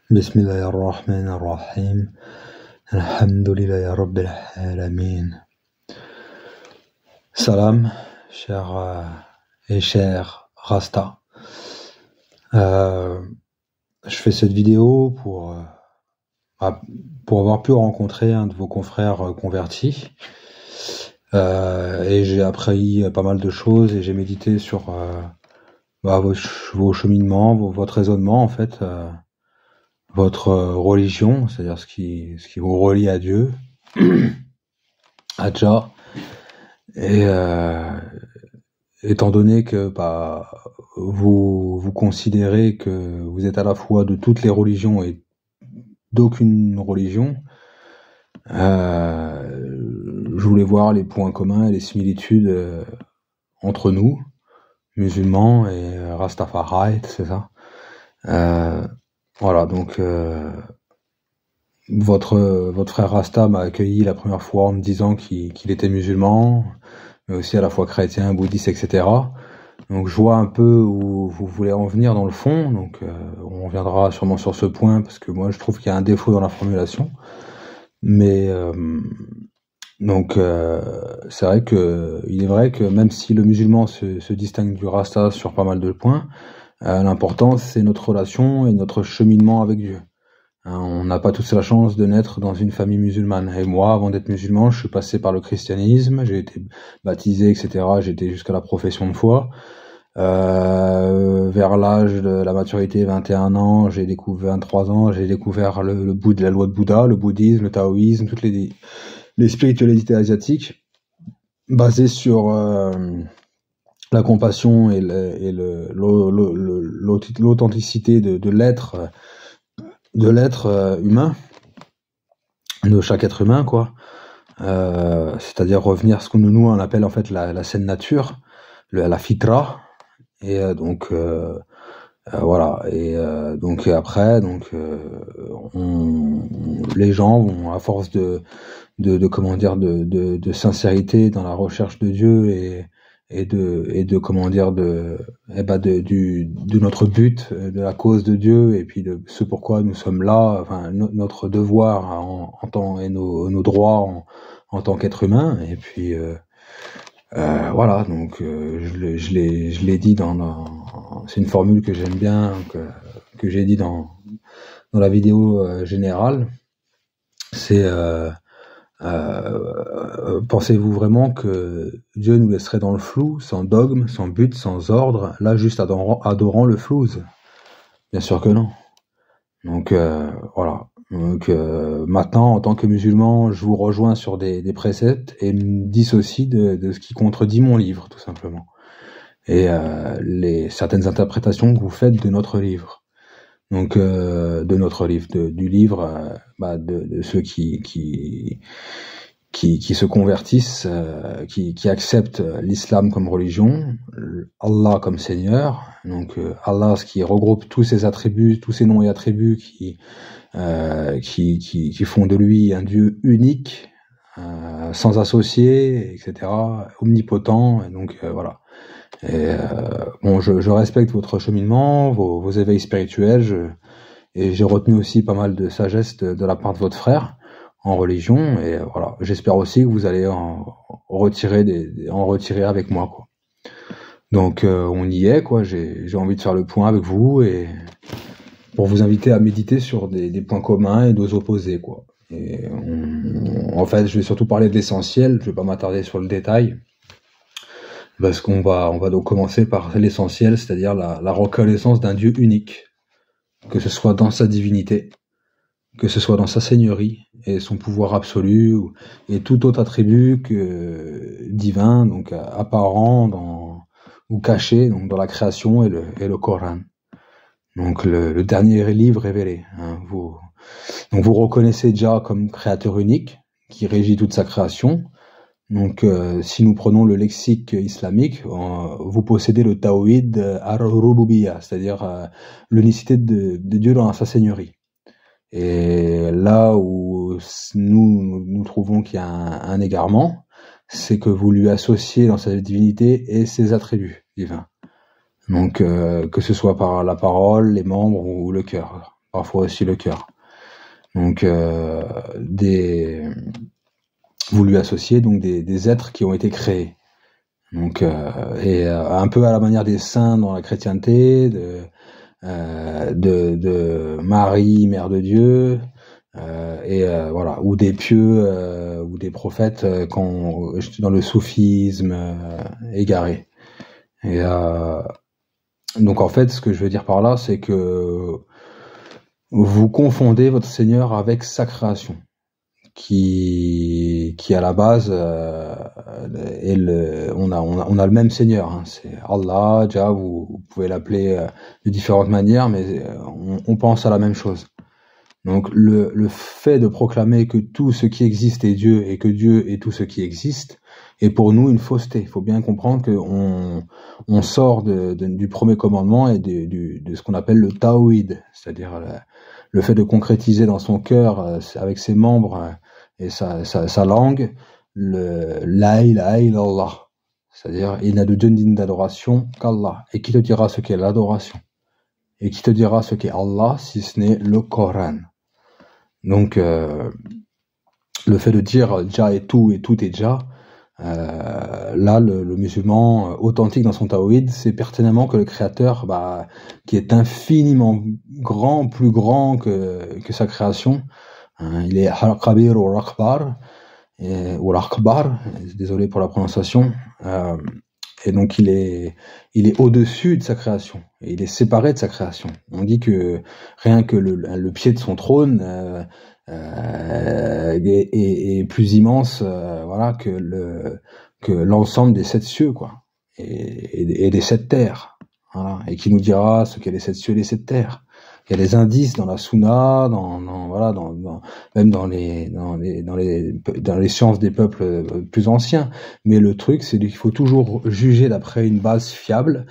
Bismillahirrahmanirrahim. Alhamdulillahi Rabbil Alamin. Salam, cher et cher Rasta. Je fais cette vidéo pour avoir pu rencontrer un de vos confrères convertis. Et j'ai appris pas mal de choses et j'ai médité sur vos cheminements, votre raisonnement en fait. Votre religion, c'est-à-dire ce qui vous relie à Dieu, à Jah, et étant donné que vous considérez que vous êtes à la fois de toutes les religions et d'aucune religion, je voulais voir les points communs et les similitudes entre nous, musulmans et Rastafari, c'est ça. Voilà, donc votre frère Rasta m'a accueilli la première fois en me disant qu'il était musulman, mais aussi à la fois chrétien, bouddhiste, etc. Donc je vois un peu où vous voulez en venir dans le fond, donc on reviendra sûrement sur ce point, parce que moi je trouve qu'il y a un défaut dans la formulation. Mais donc c'est vrai que il est vrai que même si le musulman se distingue du Rasta sur pas mal de points, l'important c'est notre relation et notre cheminement avec Dieu. On n'a pas tous la chance de naître dans une famille musulmane. Et moi, avant d'être musulman, je suis passé par le christianisme, j'ai été baptisé, etc. J'ai été jusqu'à la profession de foi. Vers l'âge de la maturité, 21 ans, 23 ans, j'ai découvert la loi de Bouddha, le bouddhisme, le taoïsme, toutes les spiritualités asiatiques, basées sur la compassion et l'authenticité de l'être humain, de chaque être humain, quoi. C'est-à-dire revenir à ce que nous on appelle en fait la saine nature, la fitra. Et donc voilà. Et donc après, les gens vont, à force de comment dire, de sincérité dans la recherche de Dieu et de comment dire, de notre but, de la cause de Dieu, et puis de ce pourquoi nous sommes là, enfin notre devoir en tant, et nos droits en tant qu'être humain. Et puis voilà, donc je l'ai dit c'est une formule que j'aime bien, que j'ai dit dans la vidéo générale. C'est pensez-vous vraiment que Dieu nous laisserait dans le flou, sans dogme, sans but, sans ordre, là juste adorant le flouze? Bien sûr que non. Donc voilà. Donc maintenant, en tant que musulman, je vous rejoins sur des préceptes et me dissocie de ce qui contredit mon livre, tout simplement. Et certaines interprétations que vous faites de notre livre. Donc de notre livre, du livre de ceux qui se convertissent, qui acceptent l'islam comme religion, Allah comme Seigneur. Donc Allah, ce qui regroupe tous ses attributs, tous ses noms et attributs qui font de lui un Dieu unique, sans associé, etc., omnipotent. Et donc voilà. Et bon, je respecte votre cheminement, vos éveils spirituels, et j'ai retenu aussi pas mal de sagesse de la part de votre frère en religion, et voilà. J'espère aussi que vous allez en retirer avec moi, quoi. Donc on y est, quoi. J'ai envie de faire le point avec vous, et pour vous inviter à méditer sur des points communs et dos opposés, quoi. Et en fait, je vais surtout parler de l'essentiel, je vais pas m'attarder sur le détail, parce qu'on va donc commencer par l'essentiel, c'est-à-dire la reconnaissance d'un Dieu unique, que ce soit dans sa divinité, que ce soit dans sa seigneurie et son pouvoir absolu, et tout autre attribut divin, donc apparent ou caché, donc dans la création et le Coran. Donc le dernier livre révélé. Hein, donc vous reconnaissez déjà comme créateur unique qui régit toute sa création. Donc si nous prenons le lexique islamique, vous possédez le tawhid ar-rububiyya, c'est-à-dire l'unicité de Dieu dans sa seigneurie. Et là où nous trouvons qu'il y a un égarement, c'est que vous lui associez dans sa divinité et ses attributs divins. Donc que ce soit par la parole, les membres ou le cœur, parfois aussi le cœur. Donc vous lui associez donc des êtres qui ont été créés. Donc un peu à la manière des saints dans la chrétienté, de Marie, mère de Dieu, voilà, ou des pieux ou des prophètes dans le soufisme égaré. Et donc en fait, ce que je veux dire par là, c'est que vous confondez votre Seigneur avec sa création, qui à la base on a le même Seigneur, hein, c'est Allah, Jah, vous pouvez l'appeler de différentes manières, mais on pense à la même chose. Donc le fait de proclamer que tout ce qui existe est Dieu et que Dieu est tout ce qui existe est pour nous une fausseté. Il faut bien comprendre que on sort du premier commandement et de ce qu'on appelle le tawhid, c'est-à-dire le fait de concrétiser dans son cœur avec ses membres et sa langue la ilaha illallah, c'est-à-dire il n'a de Dieu digne d'adoration qu'Allah. Et qui te dira ce qu'est l'adoration? Et qui te dira ce qu'est Allah si ce n'est le Coran? Donc le fait de dire Jah est tout et tout est Jah, là le musulman authentique dans son tawhid sait pertinemment que le créateur, qui est infiniment grand, plus grand que sa création, il est al-Kabir ou al-Akbar, ou al-Akbar, désolé pour la prononciation, et donc il est au-dessus de sa création, et il est séparé de sa création. On dit que rien que le pied de son trône est plus immense, voilà, que l'ensemble des 7 cieux, quoi, et des 7 terres, voilà, et qui nous dira ce qu'est les 7 cieux et les 7 terres. Il y a des indices dans la Sunna, même dans les sciences des peuples plus anciens. Mais le truc, c'est qu'il faut toujours juger d'après une base fiable,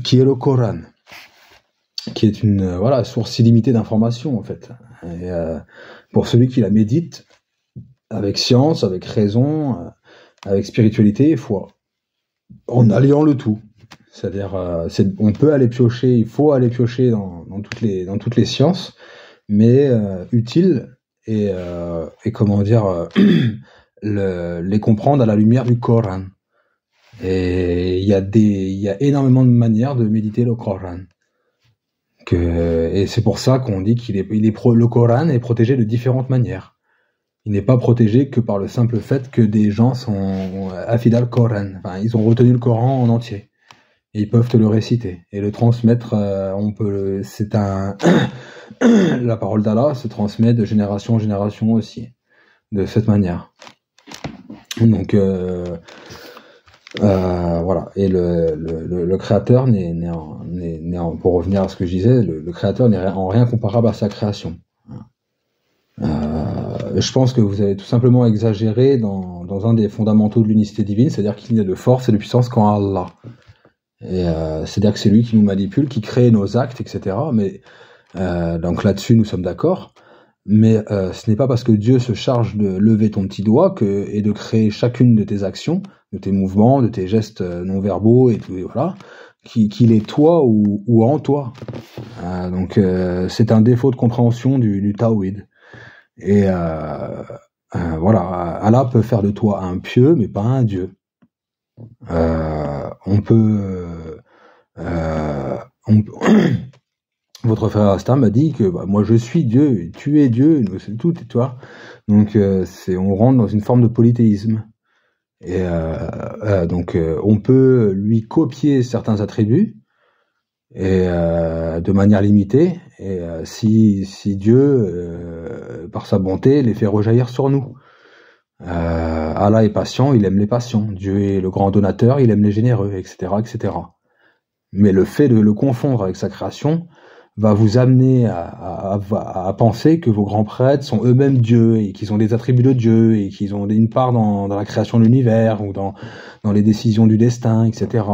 qui est le Coran, qui est une source illimitée d'informations en fait. Et pour celui qui la médite avec science, avec raison, avec spiritualité et foi, en alliant le tout. C'est-à-dire, on peut aller piocher, il faut aller piocher dans toutes les sciences, mais utile et comment dire, les comprendre à la lumière du Coran. Et il y a énormément de manières de méditer le Coran. Et c'est pour ça qu'on dit le Coran est protégé de différentes manières. Il n'est pas protégé que par le simple fait que des gens sont affidèles au Coran. Enfin, ils ont retenu le Coran en entier. Et ils peuvent te le réciter et le transmettre. La parole d'Allah se transmet de génération en génération aussi, de cette manière. Donc voilà. Et le créateur pour revenir à ce que je disais, le créateur n'est en rien comparable à sa création. Je pense que vous avez tout simplement exagéré dans un des fondamentaux de l'unicité divine, c'est-à-dire qu'il n'y a de force et de puissance qu'en Allah. Et c'est-à-dire que c'est lui qui nous manipule, qui crée nos actes, etc. Mais donc là-dessus, nous sommes d'accord. Mais ce n'est pas parce que Dieu se charge de lever ton petit doigt et de créer chacune de tes actions, de tes mouvements, de tes gestes non-verbaux et tout, et voilà, qu'il est toi ou en toi. Donc c'est un défaut de compréhension du tawhid. Et voilà, Allah peut faire de toi un pieux, mais pas un dieu. Votre frère Asta m'a dit que moi je suis Dieu, tu es Dieu, nous c'est tout et toi. Donc on rentre dans une forme de polythéisme. Et donc on peut lui copier certains attributs et de manière limitée. Et si Dieu par sa bonté les fait rejaillir sur nous. Allah est patient, il aime les patients. Dieu est le grand donateur, il aime les généreux, etc., etc. Mais le fait de le confondre avec sa création va vous amener à penser que vos grands prêtres sont eux-mêmes Dieu et qu'ils ont des attributs de Dieu et qu'ils ont une part dans la création de l'univers ou dans les décisions du destin, etc.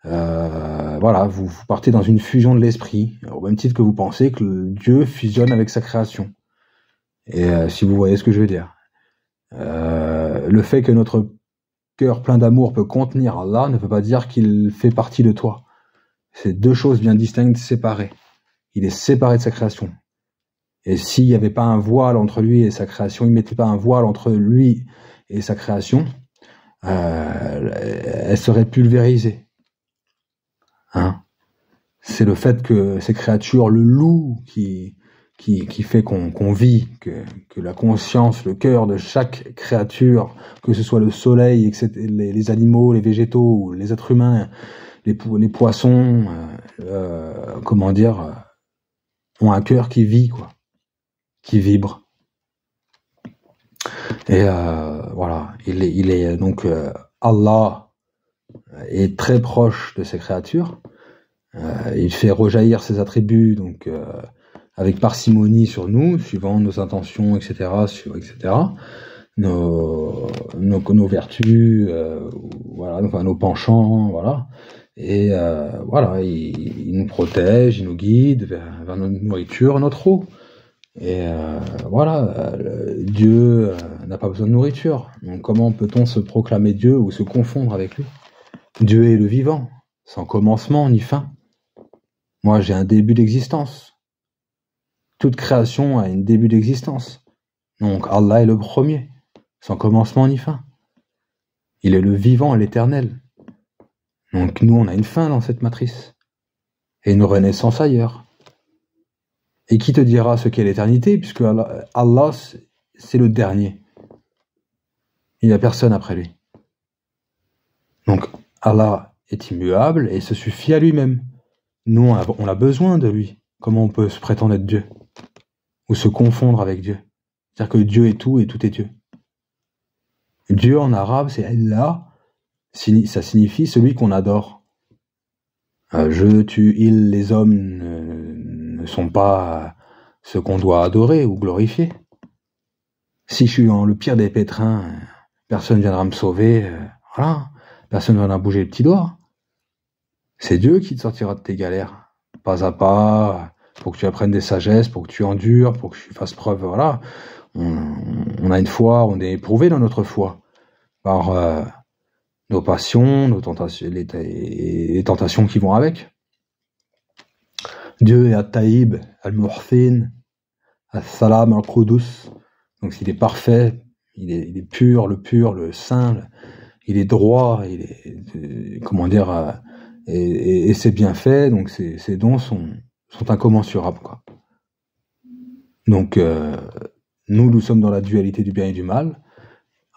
Voilà, vous partez dans une fusion de l'esprit, au même titre que vous pensez que Dieu fusionne avec sa création. Et si vous voyez ce que je veux dire. Le fait que notre cœur plein d'amour peut contenir Allah ne veut pas dire qu'il fait partie de toi. C'est deux choses bien distinctes, séparées. il est séparé de sa création. Et s'il n'y avait pas un voile entre lui et sa création, il ne mettait pas un voile entre lui et sa création, elle serait pulvérisée. Hein? C'est le fait que ces créatures, le loup qui fait qu'on vit, que la conscience, le cœur de chaque créature, que ce soit le soleil, etc., les animaux, les végétaux, les êtres humains, les poissons, ont un cœur qui vit, quoi, qui vibre. Et voilà, il est donc Allah est très proche de ses créatures. Il fait rejaillir ses attributs donc avec parcimonie sur nous, suivant nos intentions, etc., nos vertus, voilà, enfin nos penchants, voilà. Et voilà, il nous protège, il nous guide vers notre nourriture, notre eau. Et voilà, Dieu n'a pas besoin de nourriture. Donc comment peut-on se proclamer Dieu ou se confondre avec lui? Dieu est le vivant, sans commencement ni fin. Moi, j'ai un début d'existence. Toute création a un début d'existence. Donc Allah est le premier, sans commencement ni fin. Il est le vivant et l'éternel. Donc nous, on a une fin dans cette matrice. Et une renaissance ailleurs. Et qui te dira ce qu'est l'éternité, puisque Allah, c'est le dernier. Il n'y a personne après lui. Donc Allah est immuable et se suffit à lui-même. Nous, on a besoin de lui. Comment on peut se prétendre être Dieu? Ou se confondre avec Dieu? C'est-à-dire que Dieu est tout et tout est Dieu. Dieu en arabe, c'est Allah. Ça signifie celui qu'on adore. Je, tu, il, les hommes ne sont pas ce qu'on doit adorer ou glorifier. Si je suis dans le pire des pétrins, personne ne viendra me sauver. Voilà. Personne ne viendra bouger le petit doigt. C'est Dieu qui te sortira de tes galères, pas à pas, pour que tu apprennes des sagesses, pour que tu endures, pour que tu fasses preuve, voilà. On a une foi, on est éprouvé dans notre foi, par nos passions, nos tentations, les tentations qui vont avec. Dieu est At-Taïb, Al-Muhsin, Al-Salam, Al-Qudus. Donc s'il est parfait, il est pur, le saint, il est droit, il est, et c'est bien fait, donc ces dons sont incommensurables, quoi. Donc nous sommes dans la dualité du bien et du mal,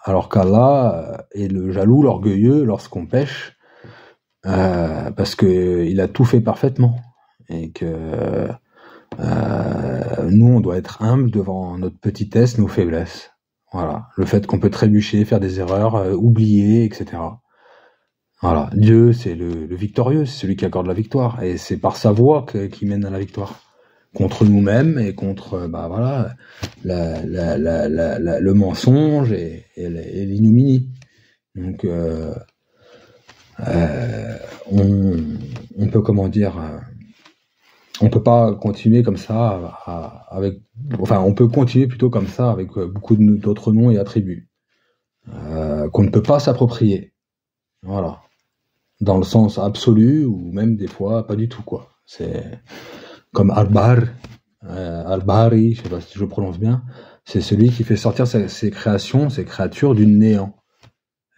alors qu'Allah est le jaloux, l'orgueilleux lorsqu'on pêche, parce que il a tout fait parfaitement, et que nous on doit être humble devant notre petitesse, nos faiblesses. Voilà, le fait qu'on peut trébucher, faire des erreurs, oublier, etc. Voilà, Dieu c'est le victorieux, c'est celui qui accorde la victoire, et c'est par sa voie qui mène à la victoire contre nous-mêmes et contre le mensonge et l'ignominie. Donc on peut on peut pas continuer comme ça on peut continuer plutôt comme ça avec beaucoup d'autres noms et attributs qu'on ne peut pas s'approprier. Voilà. Dans le sens absolu ou même des fois pas du tout, quoi. C'est comme Al-Bar, Al-Bari, je sais pas si je prononce bien, c'est celui qui fait sortir ses créatures du néant.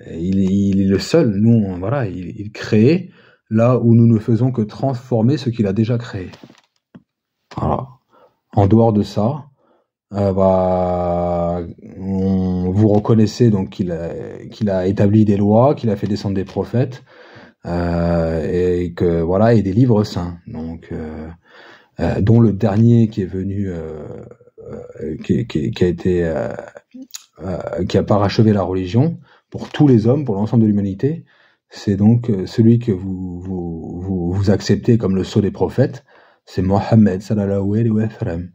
Et il est le seul, nous, voilà, il crée là où nous ne faisons que transformer ce qu'il a déjà créé. Voilà. En dehors de ça, vous reconnaissez donc qu'il a établi des lois, qu'il a fait descendre des prophètes, et que voilà, et des livres saints. Donc dont le dernier qui est venu, qui a parachevé la religion pour tous les hommes, pour l'ensemble de l'humanité, c'est donc celui que vous acceptez comme le sceau des prophètes, c'est Mohammed sallallahu alayhi wa sallam.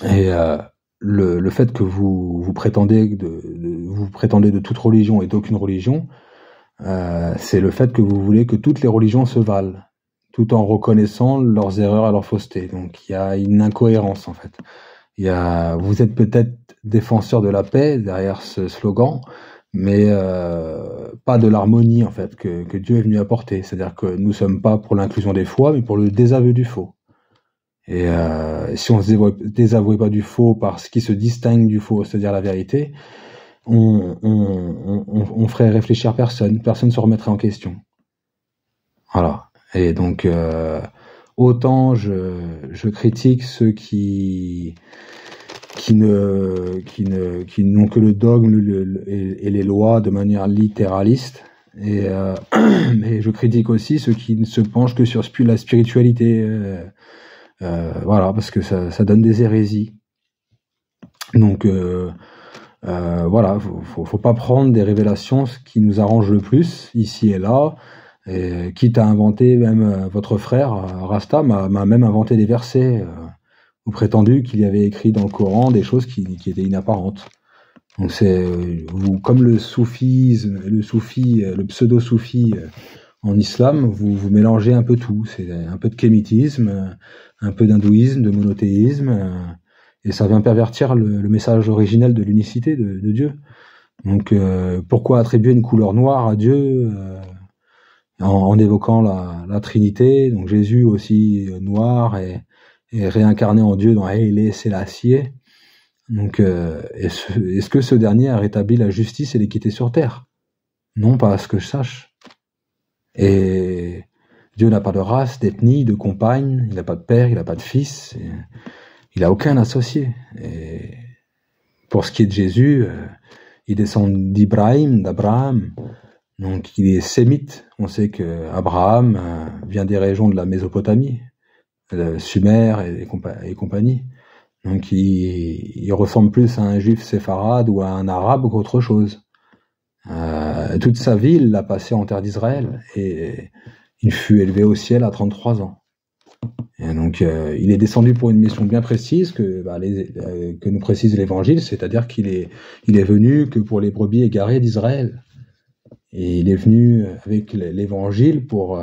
Et le fait que vous prétendez de toute religion et d'aucune religion, c'est le fait que vous voulez que toutes les religions se valent, tout en reconnaissant leurs erreurs et leurs faussetés. Donc il y a une incohérence en fait. Vous êtes peut-être défenseur de la paix derrière ce slogan, mais pas de l'harmonie en fait que Dieu est venu apporter. C'est-à-dire que nous sommes pas pour l'inclusion des fois, mais pour le désaveu du faux. Et si on se désavouait pas du faux par ce qui se distingue du faux, c'est-à-dire la vérité, on ferait réfléchir personne ne se remettrait en question. Voilà. Et donc autant je critique ceux qui n'ont que le dogme et les lois de manière littéraliste, et mais je critique aussi ceux qui ne se penchent que sur la spiritualité, voilà, parce que ça donne des hérésies. Donc voilà, faut pas prendre des révélations ce qui nous arrange le plus ici et là, et quitte à inventer, même votre frère Rasta m'a même inventé des versets ou prétendu qu'il y avait écrit dans le Coran des choses qui étaient inapparentes. Donc c'est comme le soufisme, le pseudo-soufi en islam, vous mélangez un peu tout. C'est un peu de kémitisme, un peu d'hindouisme, de monothéisme, et ça vient pervertir le message originel de l'unicité de Dieu. Donc pourquoi attribuer une couleur noire à Dieu en évoquant la Trinité, donc Jésus aussi noir et réincarné en Dieu dans Haïlé Sélassié. Donc est-ce que ce dernier a rétabli la justice et l'équité sur terre? Non, pas à ce que je sache. Et Dieu n'a pas de race, d'ethnie, de compagne, il n'a pas de père, il n'a pas de fils, il n'a aucun associé. Et pour ce qui est de Jésus, il descend d'Abraham, donc il est sémite. On sait que Abraham vient des régions de la Mésopotamie, Sumer et compagnie. Donc il ressemble plus à un juif séfarade ou à un arabe qu'autre chose. Toute sa vie, il l'a passé en terre d'Israël, et il fut élevé au ciel à 33 ans. Et donc il est descendu pour une mission bien précise que nous précise l'Évangile, c'est-à-dire qu'il est venu que pour les brebis égarées d'Israël. Et il est venu avec l'Évangile pour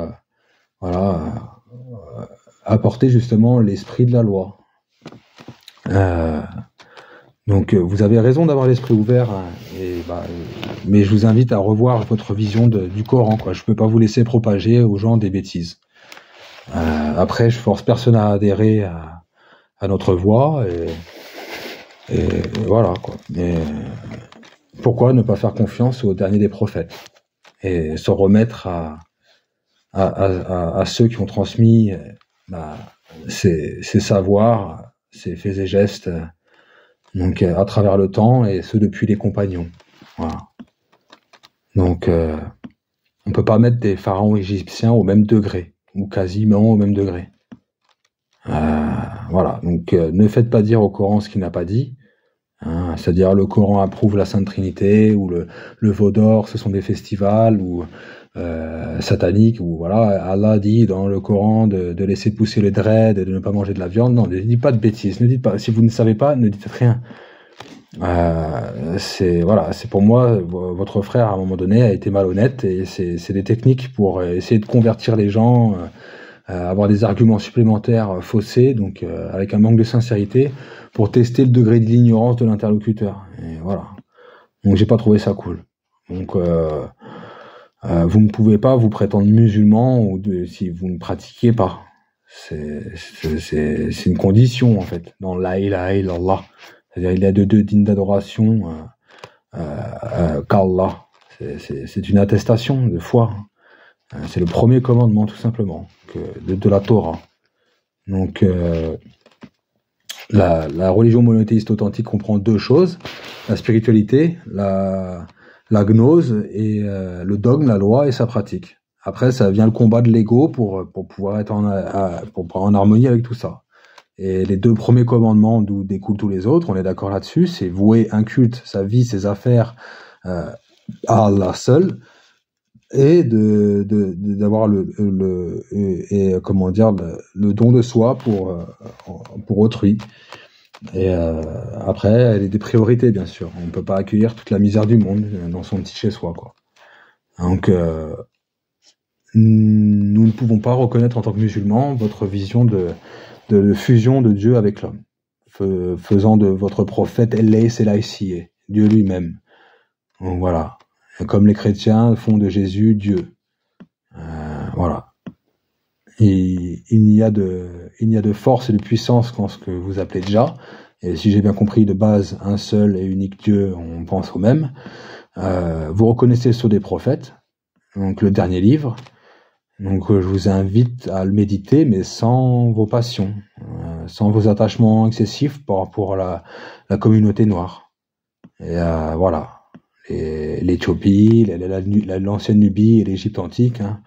apporter justement l'esprit de la loi. Donc vous avez raison d'avoir l'esprit ouvert, mais je vous invite à revoir votre vision du Coran, quoi. Je peux pas vous laisser propager aux gens des bêtises. Après, je force personne à adhérer à notre voie, et voilà, quoi. Mais pourquoi ne pas faire confiance au dernier des prophètes et se remettre à ceux qui ont transmis ces savoirs, ces faits et gestes, donc à travers le temps, et ceux depuis les compagnons. Voilà. Donc on peut pas mettre des pharaons égyptiens au même degré, ou quasiment au même degré. Voilà. Donc ne faites pas dire au Coran ce qu'il n'a pas dit. C'est-à-dire le Coran approuve la Sainte Trinité, ou le veau d'or, ce sont des festivals ou sataniques, ou voilà, Allah dit dans le Coran de laisser pousser les dreads et de ne pas manger de la viande. Non, ne dites pas de bêtises, ne dites pas. Si vous ne savez pas, ne dites rien. C'est pour moi, votre frère à un moment donné a été malhonnête, et c'est des techniques pour essayer de convertir les gens, avoir des arguments supplémentaires faussés, donc avec un manque de sincérité, pour tester le degré de l'ignorance de l'interlocuteur. Et voilà. Donc j'ai pas trouvé ça cool. Donc vous ne pouvez pas vous prétendre musulman si vous ne pratiquez pas. C'est une condition en fait dans la ilaha illallah. C'est-à-dire il y a deux dignes d'adoration qu'Allah. C'est une attestation de foi. C'est le premier commandement tout simplement de la Torah. Donc la religion monothéiste authentique comprend deux choses: la spiritualité, la gnose, et le dogme, la loi et sa pratique. Après, ça vient le combat de l'ego pour pouvoir être en harmonie avec tout ça. Et les deux premiers commandements d'où découlent tous les autres, on est d'accord là-dessus, c'est vouer un culte, sa vie, ses affaires à Allah seul, et d'avoir le don de soi pour autrui. Et après, il y a des priorités, bien sûr. On ne peut pas accueillir toute la misère du monde dans son petit chez-soi, quoi. Donc nous ne pouvons pas reconnaître en tant que musulmans votre vision de fusion de Dieu avec l'homme, faisant de votre prophète Haïlé Sélassié, Dieu lui-même. Donc voilà. comme les chrétiens font de Jésus Dieu. Voilà. Il n'y a de force et de puissance qu'en ce que vous appelez déjà. Et si j'ai bien compris, de base, un seul et unique Dieu, on pense au même. Vous reconnaissez ceux des prophètes, donc le dernier livre. Donc je vous invite à le méditer, mais sans vos passions, sans vos attachements excessifs pour la communauté noire. Et voilà, l'Éthiopie, l'ancienne Nubie et l'Égypte antique, hein,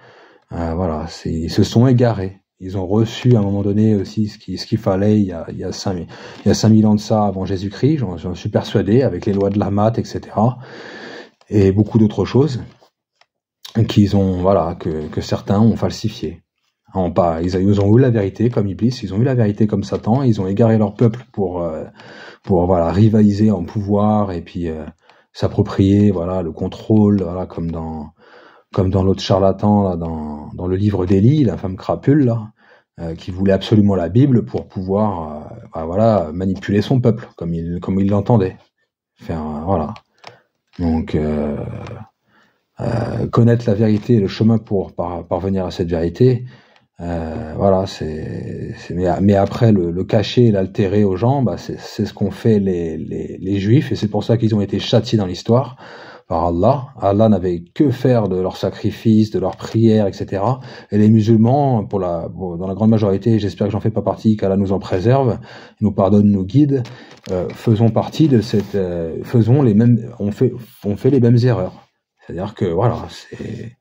voilà, ils se sont égarés. Ils ont reçu à un moment donné aussi ce qu'il fallait il y a 5000 ans de ça avant Jésus-Christ, j'en suis persuadé, avec les lois de Lammat, etc. Et beaucoup d'autres choses que certains ont falsifié. Ils ont eu la vérité comme Iblis, ils ont eu la vérité comme Satan, ils ont égaré leur peuple pour rivaliser en pouvoir et puis s'approprier le contrôle, comme dans l'autre charlatan là, dans le livre d'Élie, la femme crapule là, qui voulait absolument la Bible pour pouvoir manipuler son peuple comme il l'entendait. Voilà. Donc connaître la vérité et le chemin pour parvenir à cette vérité, mais après le cacher et l'altérer aux gens, c'est ce qu'ont fait les Juifs, et c'est pour ça qu'ils ont été châtiés dans l'histoire par Allah. Allah n'avait que faire de leurs sacrifices, de leurs prières, etc. Et les musulmans, dans la grande majorité, j'espère que j'en fais pas partie, qu'Allah nous en préserve, nous pardonne, nous guide, faisons partie de cette, on fait les mêmes erreurs. C'est-à-dire que c'est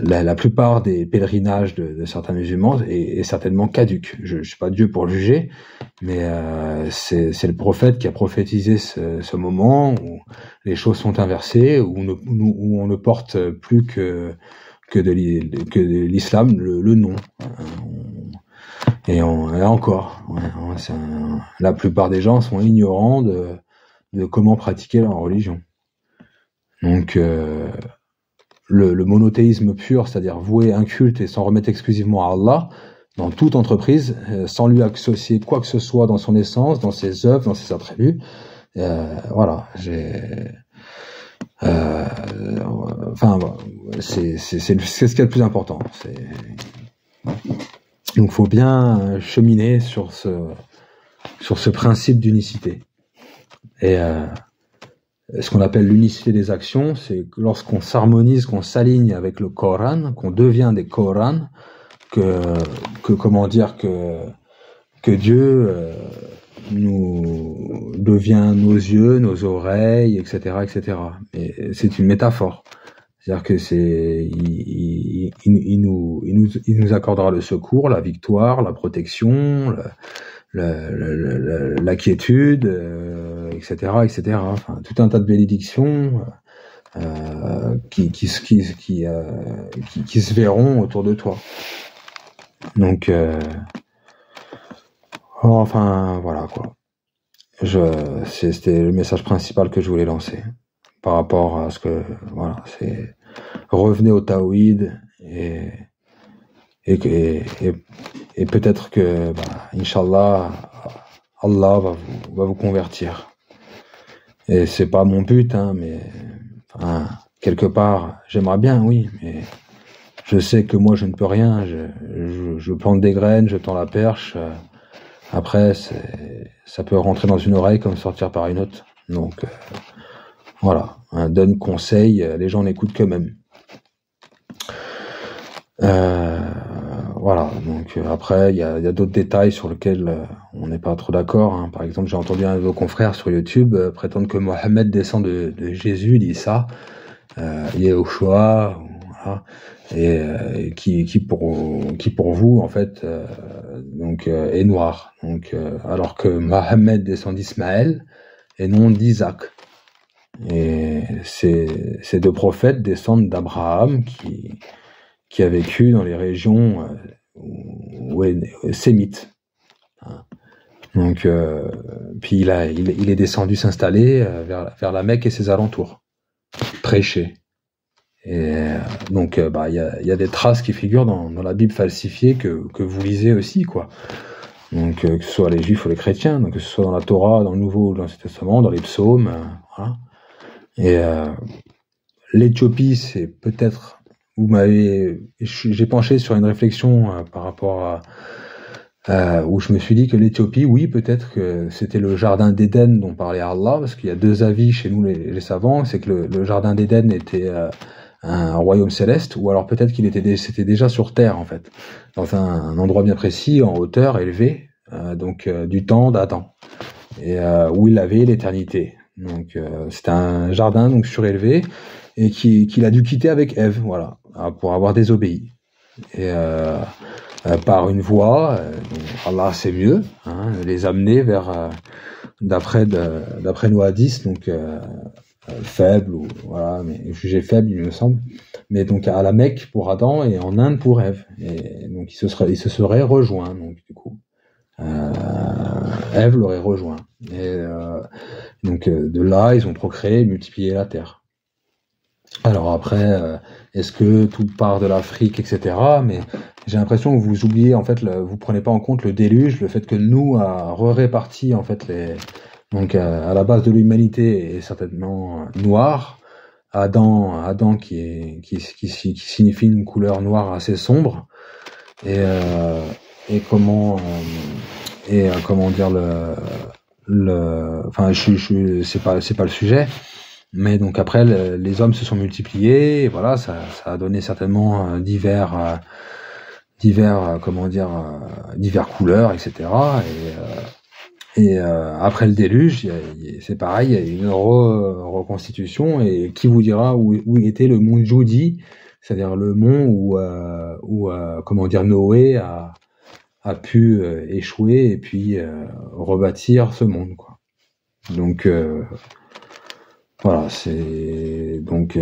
la plupart des pèlerinages de certains musulmans est certainement caduque. Je suis pas Dieu pour le juger, mais c'est le prophète qui a prophétisé ce moment où les choses sont inversées, où on ne porte plus que de l'islam le nom. Et encore, la plupart des gens sont ignorants de comment pratiquer leur religion. Donc le monothéisme pur, c'est-à-dire vouer un culte et s'en remettre exclusivement à Allah dans toute entreprise, sans lui associer quoi que ce soit dans son essence, dans ses œuvres, dans ses attributs. C'est ce qui est le plus important. Donc, faut bien cheminer sur ce principe d'unicité. Et ce qu'on appelle l'unicité des actions, c'est que lorsqu'on s'harmonise, qu'on s'aligne avec le Coran, qu'on devient des Corans, que Dieu nous devient nos yeux, nos oreilles, etc., etc. Et c'est une métaphore. C'est-à-dire que il nous accordera le secours, la victoire, la protection, la quiétude, etc., etc. Enfin, tout un tas de bénédictions qui se verront autour de toi. Donc, voilà quoi. C'était le message principal que je voulais lancer par rapport à ce que c'est revenez au Tawhid et peut-être que Inch'Allah Allah va vous convertir. Et c'est pas mon but, mais quelque part j'aimerais bien, oui, mais je sais que moi je ne peux rien. Je plante des graines, je tends la perche. Après ça peut rentrer dans une oreille comme sortir par une autre. Donc donne conseil, les gens n'écoutent que même. Donc après il y a d'autres détails sur lesquels on n'est pas trop d'accord. Par exemple, j'ai entendu un de vos confrères sur YouTube prétendre que Mohammed descend de Jésus, d'Issa, Yehoshua, et qui pour vous en fait est noir. Donc alors que Mohammed descend d'Ismaël et non d'Isaac. Et ces deux prophètes descendent d'Abraham qui a vécu dans les régions sémites. Donc puis il est descendu s'installer vers la Mecque et ses alentours, prêcher. Et donc il y a des traces qui figurent dans la Bible falsifiée que vous lisez aussi, quoi. Donc que ce soit les Juifs ou les chrétiens, donc que ce soit dans la Torah, dans le Nouveau ou dans l'Ancien Testament, dans les psaumes, voilà. Et l'Éthiopie, c'est peut-être, j'ai penché sur une réflexion par rapport à où je me suis dit que l'Éthiopie, oui, peut-être que c'était le jardin d'Éden dont parlait Allah, parce qu'il y a deux avis chez nous les savants, c'est que le jardin d'Éden était un royaume céleste, ou alors peut-être c'était déjà sur terre en fait, dans un endroit bien précis, en hauteur, élevé, du temps d'Adam, et où il avait l'éternité. Donc c'était un jardin donc surélevé et qu'il a dû quitter avec Ève, voilà, pour avoir désobéi. Et par une voie, Allah c'est mieux, hein, les amener vers, d'après nos hadiths, donc faible, ou voilà, mais jugé faible, il me semble, mais donc à la Mecque pour Adam et en Inde pour Ève, et donc ils se seraient rejoints, donc du coup Ève l'aurait rejoint, et de là ils ont procréé et multiplié la terre. Alors après, est-ce que tout part de l'Afrique, etc. Mais j'ai l'impression que vous oubliez, en fait, vous prenez pas en compte le déluge, le fait que nous a réparti en fait à la base de l'humanité est certainement noir. Adam qui signifie une couleur noire assez sombre, et comment dire enfin c'est pas le sujet. Mais donc après, les hommes se sont multipliés, et voilà, ça a donné certainement divers couleurs, etc. Et après le déluge, c'est pareil, il y a une reconstitution, et qui vous dira où était le mont Joudi, c'est-à-dire le mont où Noé a pu échouer et puis rebâtir ce monde, quoi. Donc voilà, c'est donc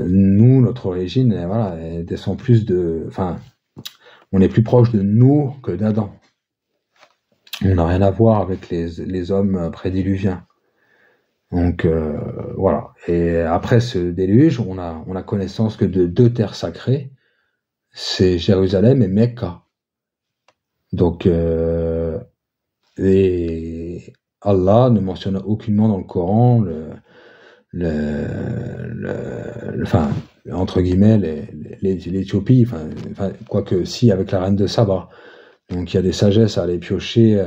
nous, notre origine, elle descend plus on est plus proche de nous que d'Adam. On n'a rien à voir avec les hommes prédiluviens. Donc voilà. Et après ce déluge, on a connaissance que de deux terres sacrées, c'est Jérusalem et Mecca. Donc et Allah ne mentionne aucunement dans le Coran entre guillemets l'Éthiopie, quoique si, avec la reine de Saba. Donc il y a des sagesses à aller piocher,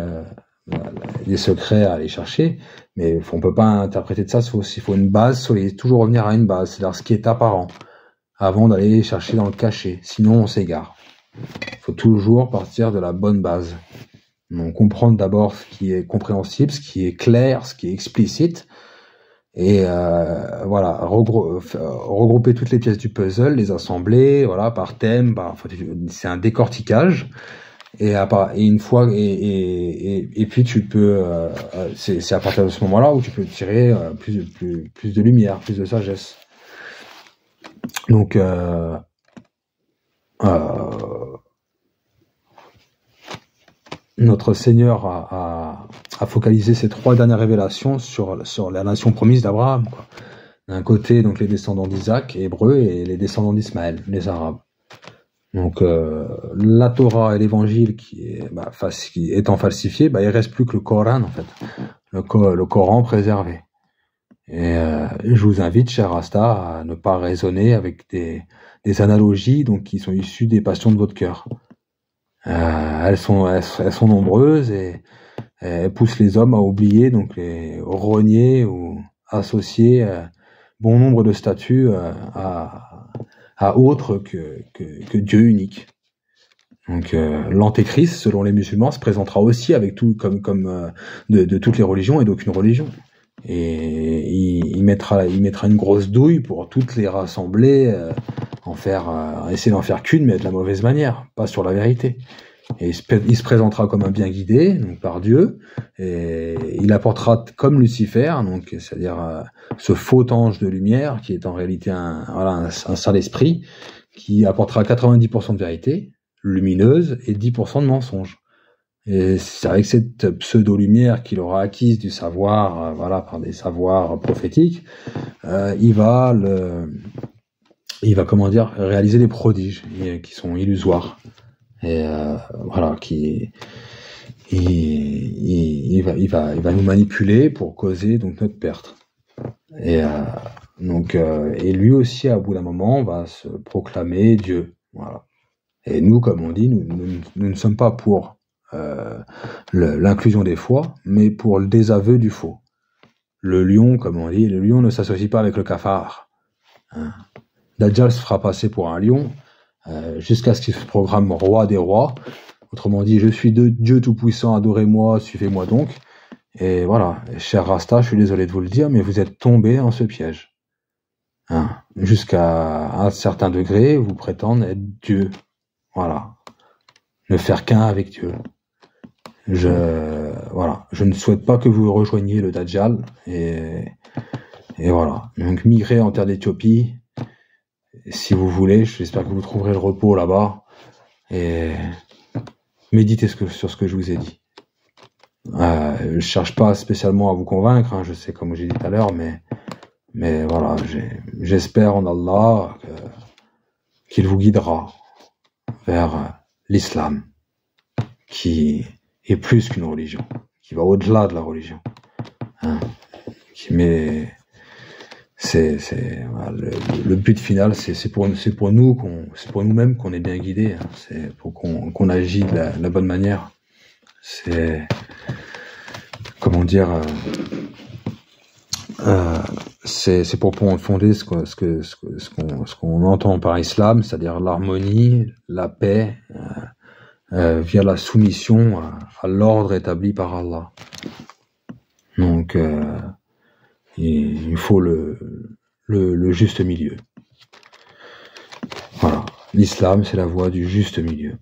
des secrets à aller chercher, mais on peut pas interpréter de ça, il faut une base solide, toujours revenir à une base, c'est-à-dire ce qui est apparent, avant d'aller chercher dans le caché, sinon on s'égare. Il faut toujours partir de la bonne base. Donc comprendre d'abord ce qui est compréhensible, ce qui est clair, ce qui est explicite, et voilà, regrouper toutes les pièces du puzzle, les assembler, voilà, par thème, c'est un décortiquage, et une fois et puis tu peux c'est à partir de ce moment-là où tu peux tirer plus de lumière, plus de sagesse. Donc notre Seigneur a focalisé ces trois dernières révélations sur la nation promise d'Abraham, quoi. D'un côté, donc les descendants d'Isaac, hébreux, et les descendants d'Ismaël, les Arabes. Donc la Torah et l'Évangile qui étant falsifié, il reste plus que le Coran, en fait, le Coran préservé. Et je vous invite, cher Rasta, à ne pas raisonner avec des analogies donc qui sont issues des passions de votre cœur. Elles sont nombreuses, et elles poussent les hommes à oublier, donc les renier ou associer bon nombre de statuts à autre que Dieu unique. Donc l'antéchrist, selon les musulmans, se présentera aussi avec tout comme de toutes les religions et d'aucune religion. Et il mettra une grosse douille pour toutes les rassembler, essayer d'en faire qu'une, mais de la mauvaise manière, pas sur la vérité. Et il se présentera comme un bien guidé, donc par Dieu, et il apportera comme Lucifer, donc c'est-à-dire ce faux ange de lumière qui est en réalité un sale esprit, qui apportera 90% de vérité lumineuse et 10% de mensonge. Et c'est avec cette pseudo-lumière qu'il aura acquise du savoir, par des savoirs prophétiques, il va réaliser des prodiges qui sont illusoires. Et il va nous manipuler pour causer donc notre perte. Et et lui aussi, à bout d'un moment, va se proclamer Dieu. Voilà. Et nous, comme on dit, nous ne sommes pas pour l'inclusion des foi, mais pour le désaveu du faux. Le lion, comme on dit, le lion ne s'associe pas avec le cafard. Hein. Dajjal se fera passer pour un lion jusqu'à ce qu'il se programme roi des rois. Autrement dit, je suis Dieu tout-puissant, adorez-moi, suivez-moi donc. Et voilà, cher Rasta, je suis désolé de vous le dire, mais vous êtes tombé dans ce piège. Hein. Jusqu'à un certain degré, vous prétendez être Dieu. Voilà. Ne faire qu'un avec Dieu. Voilà. Je ne souhaite pas que vous rejoigniez le Dajjal. Et voilà. Donc, migrez en terre d'Éthiopie. Si vous voulez, j'espère que vous trouverez le repos là-bas. Et méditez sur ce que je vous ai dit. Je cherche pas spécialement à vous convaincre, hein, je sais comme j'ai dit tout à l'heure, mais voilà, j'espère en Allah qu'il vous guidera vers l'islam, qui est plus qu'une religion, qui va au-delà de la religion, hein, mais voilà, le but final, c'est pour nous-mêmes qu'on est bien guidés, hein, c'est pour qu'on agit de la bonne manière. C'est comment dire, c'est pour fonder ce qu'on entend par islam, c'est-à-dire l'harmonie, la paix, via la soumission à l'ordre établi par Allah. Donc, il faut le juste milieu. Voilà, l'islam, c'est la voie du juste milieu.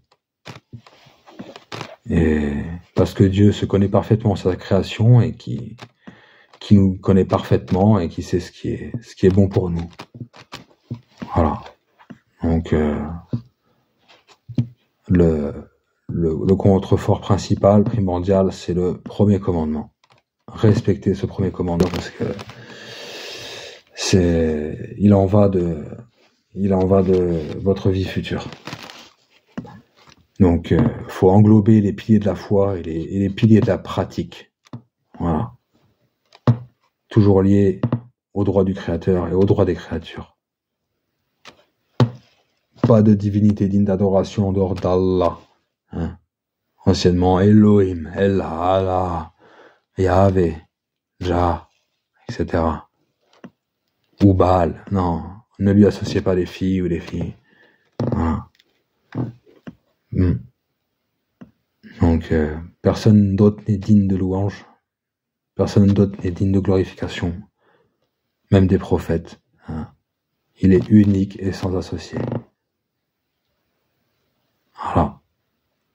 Et parce que Dieu se connaît parfaitement sa création et qui nous connaît parfaitement et qui sait ce qui est bon pour nous. Voilà. Donc le contrefort principal, primordial, c'est le premier commandement. Respectez ce premier commandement parce que il en va de votre vie future. Donc, faut englober les piliers de la foi et les piliers de la pratique. Voilà. Toujours liés au droit du Créateur et au droit des créatures. Pas de divinité digne d'adoration en dehors d'Allah. Hein. Anciennement, Elohim, Allah, Yahvé, Jah, etc. Ou Baal. Non, ne lui associez pas les filles ou les filles. Voilà. Donc, personne d'autre n'est digne de louange. Personne d'autre n'est digne de glorification. Même des prophètes. Hein. Il est unique et sans associé. Voilà.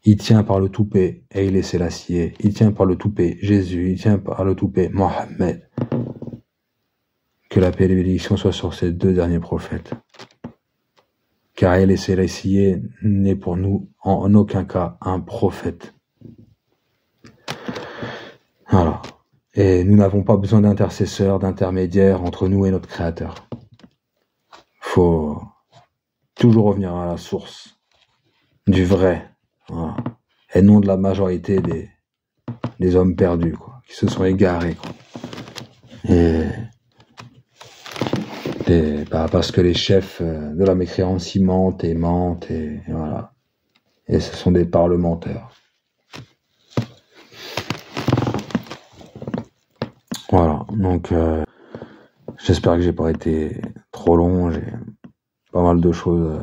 Il tient par le Tout-Paix, Haïlé Sélassié. Il tient par le Tout-Paix, Jésus. Il tient par le Tout-Paix, Mohammed. Que la paix et les bénédictions soient sur ces deux derniers prophètes. Car Haïlé Sélassié n'est pour nous en aucun cas un prophète. Voilà. Et nous n'avons pas besoin d'intercesseurs, d'intermédiaires entre nous et notre Créateur. Faut toujours revenir à la source du vrai, voilà. Et non de la majorité des hommes perdus, quoi, qui se sont égarés, quoi. Et parce que les chefs de la mécréance y mentent et voilà. Et ce sont des parlementaires. Voilà, donc j'espère que j'ai pas été trop long, j'ai pas mal de choses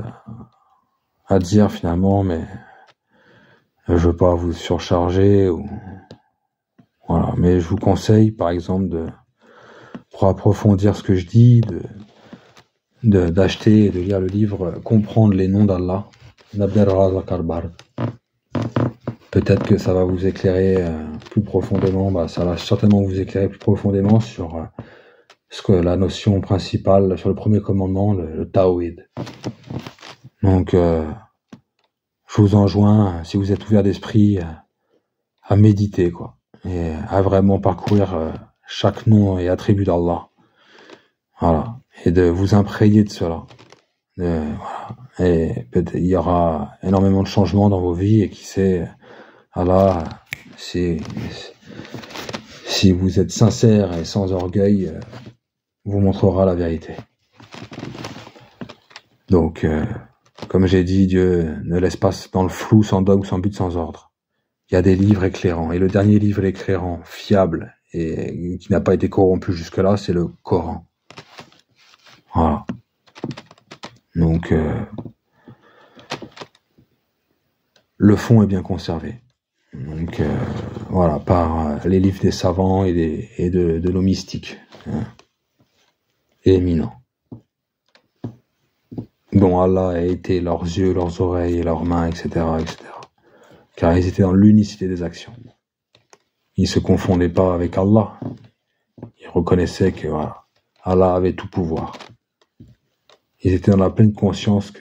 à dire finalement, mais je veux pas vous surcharger voilà, mais je vous conseille par exemple pour approfondir ce que je dis, d'acheter et de lire le livre Comprendre les noms d'Allah d'Abdel Razak Al-Bard. Peut-être que ça va vous éclairer plus profondément, ça va certainement vous éclairer plus profondément sur ce que la notion principale, sur le premier commandement, le Tawhid. Donc, je vous enjoins, si vous êtes ouvert d'esprit, à méditer, quoi, et à vraiment parcourir chaque nom et attribut d'Allah. Voilà. Et de vous imprégner de cela. Voilà. Et peut-être il y aura énormément de changements dans vos vies et qui sait, Allah, si vous êtes sincère et sans orgueil, vous montrera la vérité. Donc, comme j'ai dit, Dieu ne laisse pas dans le flou, sans dogme, sans but, sans ordre. Il y a des livres éclairants. Et le dernier livre éclairant, fiable, et qui n'a pas été corrompu jusque-là, c'est le Coran. Voilà. Donc, le fond est bien conservé. Donc, voilà, par les livres des savants et de nos mystiques, hein, éminents, dont Allah a été leurs yeux, leurs oreilles, leurs mains, etc., etc. Car ils étaient dans l'unicité des actions. Ils se confondaient pas avec Allah. Ils reconnaissaient que voilà, Allah avait tout pouvoir. Ils étaient dans la pleine conscience que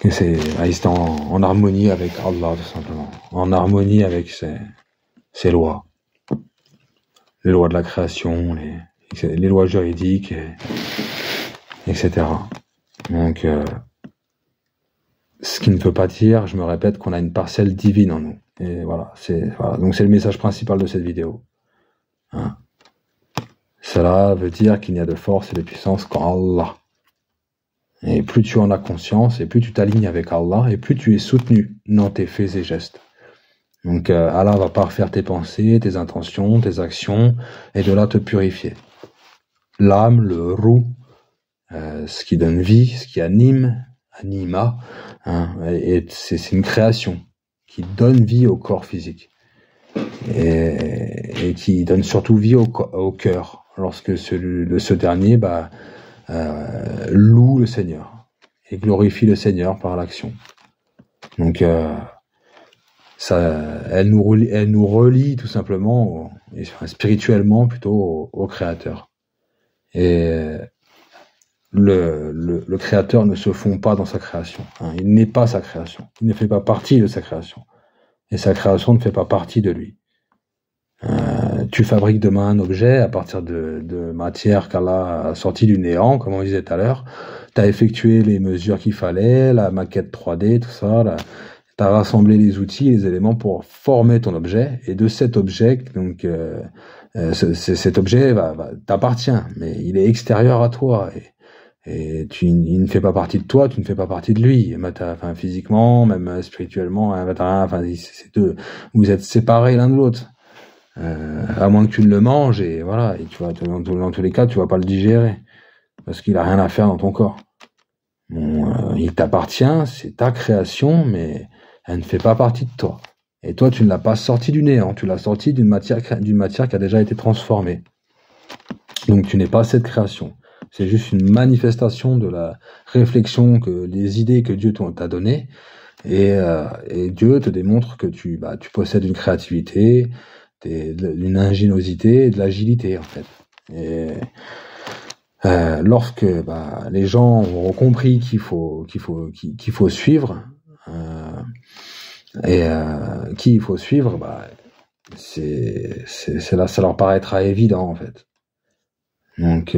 ils étaient en harmonie avec Allah, tout simplement. En harmonie avec ses lois. Les lois de la création, les lois juridiques, etc. Donc, ce qui ne veut pas dire, je me répète, qu'on a une parcelle divine en nous. Et voilà, donc c'est le message principal de cette vidéo. Hein. Cela veut dire qu'il n'y a de force et de puissance qu'en Allah. Et plus tu en as conscience, et plus tu t'alignes avec Allah, et plus tu es soutenu dans tes faits et gestes. Donc Allah va parfaire tes pensées, tes intentions, tes actions, et de là te purifier. L'âme, le roux, ce qui donne vie, ce qui anime, anima, hein, et c'est une création qui donne vie au corps physique. Et qui donne surtout vie au cœur, lorsque ce dernier loue le Seigneur et glorifie le Seigneur par l'action. Donc elle nous relie tout simplement, spirituellement plutôt au Créateur. Et le Créateur ne se fond pas dans sa création. Hein. Il n'est pas sa création. Il ne fait pas partie de sa création. Et sa création ne fait pas partie de lui. Tu fabriques demain un objet à partir de matière qu'Allah a sortie du néant, comme on disait tout à l'heure. Tu as effectué les mesures qu'il fallait, la maquette 3D, tout ça. Tu as rassemblé les outils, les éléments pour former ton objet. Et de cet objet, donc cet objet t'appartient, mais il est extérieur à toi. Et il ne fait pas partie de toi, tu ne fais pas partie de lui. Enfin, physiquement, même spirituellement, enfin, vous êtes séparés l'un de l'autre. À moins que tu ne le manges, et voilà, et tu vois, dans tous les cas, tu vas pas le digérer, parce qu'il a rien à faire dans ton corps. Bon, il t'appartient, c'est ta création, mais elle ne fait pas partie de toi. Et toi, tu ne l'as pas sorti du néant, tu l'as sorti d'une matière qui a déjà été transformée. Donc tu n'es pas cette création. C'est juste une manifestation de la réflexion, les idées que Dieu t'a données, et Dieu te démontre que tu possèdes une créativité, d'une ingéniosité et de l'agilité en fait. Et lorsque les gens auront compris qu'il faut suivre, qui il faut suivre, c'est là, ça leur paraîtra évident en fait. Donc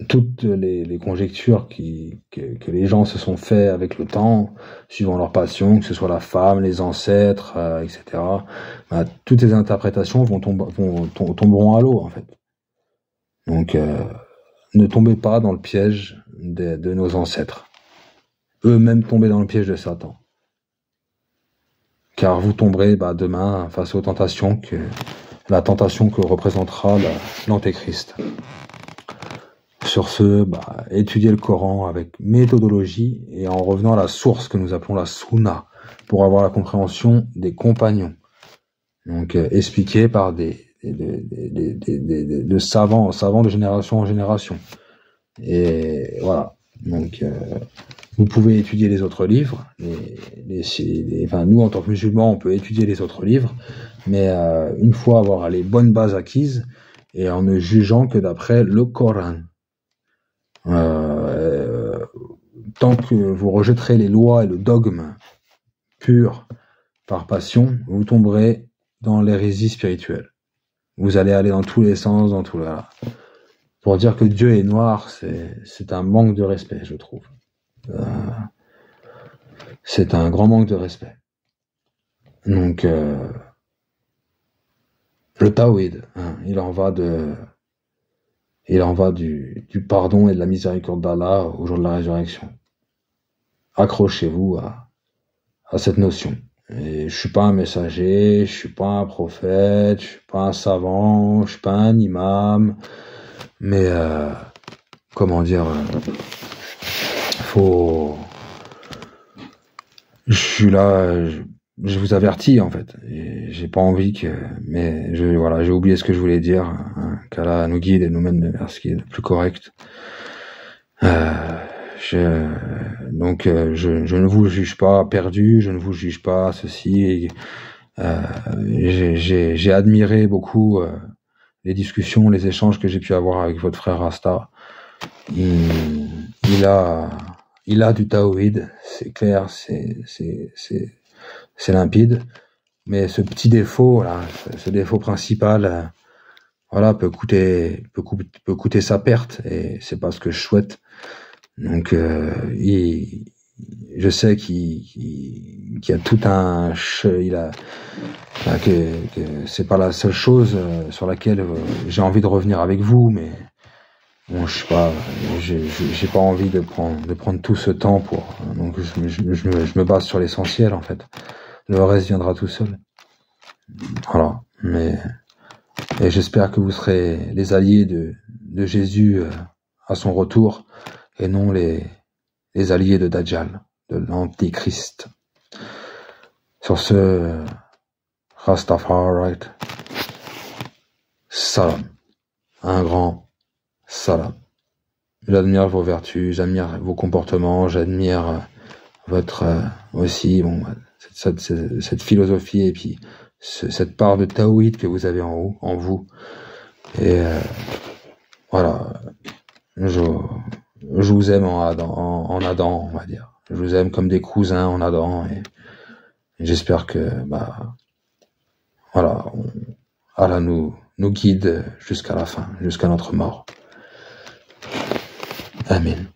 toutes les conjectures que les gens se sont fait avec le temps, suivant leur passion, que ce soit la femme, les ancêtres, etc. Toutes les interprétations tomberont à l'eau, en fait. Donc, ne tombez pas dans le piège de nos ancêtres. Eux-mêmes tombaient dans le piège de Satan. Car vous tomberez demain face aux tentations la tentation que représentera l'Antéchrist. Sur ce, étudiez le Coran avec méthodologie et en revenant à la source que nous appelons la Sunna pour avoir la compréhension des compagnons. Donc, expliqué par de savants de génération en génération. Et voilà. Donc, vous pouvez étudier les autres livres. Nous, en tant que musulmans, on peut étudier les autres livres, mais une fois avoir les bonnes bases acquises et en ne jugeant que d'après le Coran. Tant que vous rejetterez les lois et le dogme pur par passion, vous tomberez dans l'hérésie spirituelle. Vous allez aller dans tous les sens, pour dire que Dieu est noir, c'est un manque de respect, je trouve. C'est un grand manque de respect. Donc, Le Tawhid, hein, il en va du pardon et de la miséricorde d'Allah au jour de la résurrection. Accrochez-vous à cette notion. Et je suis pas un messager, je suis pas un prophète, je suis pas un savant, je suis pas un imam, mais comment dire, faut, je suis là, je vous avertis en fait. J'ai pas envie que, mais voilà, j'ai oublié ce que je voulais dire. Hein, qu'Allah nous guide et nous mène vers ce qui est le plus correct. Donc je ne vous juge pas perdu, je ne vous juge pas ceci. J'ai admiré beaucoup les discussions, les échanges que j'ai pu avoir avec votre frère Rasta. Il a du tawhid, c'est clair, c'est limpide. Mais ce petit défaut là, ce défaut principal, voilà, peut coûter sa perte et c'est pas ce que je souhaite. Donc, je sais qu'il y a tout un, que c'est pas la seule chose sur laquelle j'ai envie de revenir avec vous, mais bon, je sais pas, j'ai pas envie de prendre tout ce temps pour, donc je me base sur l'essentiel en fait. Le reste viendra tout seul. Voilà, et j'espère que vous serez les alliés de Jésus à son retour et non les alliés de Dajjal, de l'Antichrist. Sur ce, Rastafari, salam, un grand salam. J'admire vos vertus, j'admire vos comportements, j'admire votre aussi cette philosophie et puis cette part de tawhid que vous avez en vous. Et voilà, je vous aime en Adam, on va dire. Je vous aime comme des cousins en Adam et j'espère que voilà, Allah nous guide jusqu'à la fin, jusqu'à notre mort. Amen.